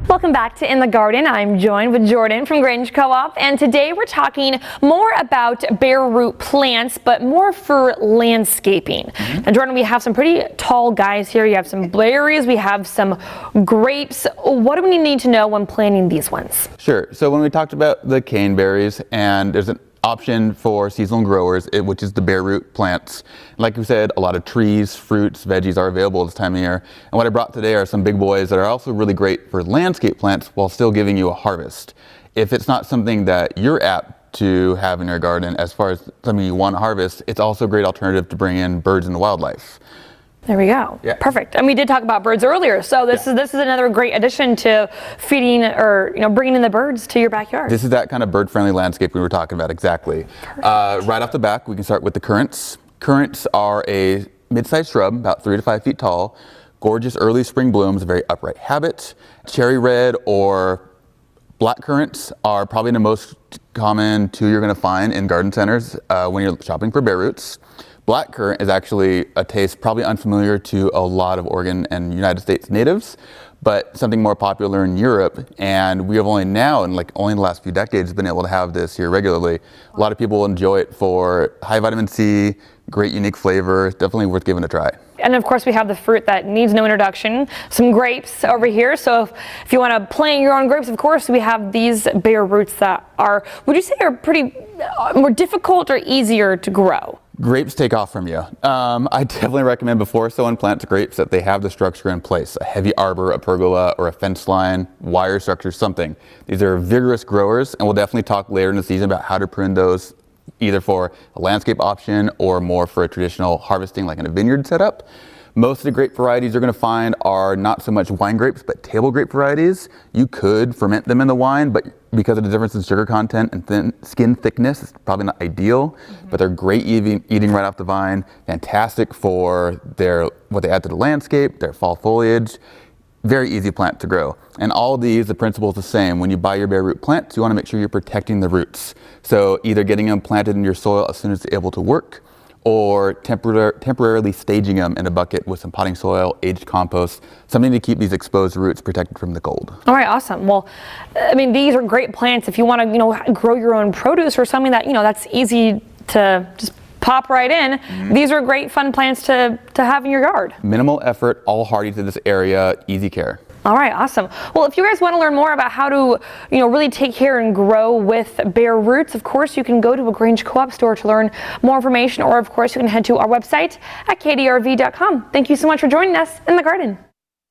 Welcome back to In the Garden. I'm joined with Jordan from Grange Co-op, and today we're talking more about bare root plants, but more for landscaping. Now, Jordan, we have some pretty tall guys here. You have some berries, we have some grapes. What do we need to know when planting these ones? Sure. So when we talked about the caneberries, and there's an option for seasonal growers, which is the bare root plants. Like we said, a lot of trees, fruits, veggies are available this time of year. And what I brought today are some big boys that are also really great for landscape plants while still giving you a harvest. If it's not something that you're apt to have in your garden, as far as something you want to harvest, it's also a great alternative to bring in birds and wildlife. There we go. Yeah. Perfect. And we did talk about birds earlier, so this is another great addition to feeding or bringing in the birds to your backyard. This is that kind of bird-friendly landscape we were talking about, exactly. Right off the back, we can start with the currants. Currants are a mid-sized shrub, about 3 to 5 feet tall. Gorgeous early spring blooms, a very upright habit. Cherry red or black currants are probably the most common two you're going to find in garden centers when you're shopping for bare roots. Black currant is actually a taste probably unfamiliar to a lot of Oregon and United States natives, but something more popular in Europe. And we have only now, in only the last few decades, been able to have this here regularly. A lot of people enjoy it for high vitamin C, great unique flavor, definitely worth giving a try. And of course we have the fruit that needs no introduction, some grapes over here. So if you want to plant your own grapes, of course we have these bare roots that are, would you say, are pretty more difficult or easier to grow? Grapes take off from you. I definitely recommend before someone plants grapes that they have the structure in place, a heavy arbor, a pergola, or a fence line, wire structure, something. These are vigorous growers, and we'll definitely talk later in the season about how to prune those, either for a landscape option or more for a traditional harvesting like in a vineyard setup. Most of the grape varieties you're going to find are not so much wine grapes, but table grape varieties. You could ferment them in the wine, but because of the difference in sugar content and skin thickness, it's probably not ideal. But they're great eating right off the vine. Fantastic for what they add to the landscape, their fall foliage. Very easy plant to grow. And all of these, the principle is the same. When you buy your bare root plants, you want to make sure you're protecting the roots. So either getting them planted in your soil as soon as they're able to work, or temporarily staging them in a bucket with some potting soil, aged compost, something to keep these exposed roots protected from the cold. All right, awesome. Well, I mean, these are great plants if you want to, grow your own produce or something that, that's easy to just pop right in. These are great fun plants to have in your yard. Minimal effort, all hardy to this area, easy care. All right, awesome. Well, if you guys want to learn more about how to, really take care and grow with bare roots, of course, you can go to a Grange Co-op store to learn more information, or of course, you can head to our website at kdrv.com. Thank you so much for joining us in the garden.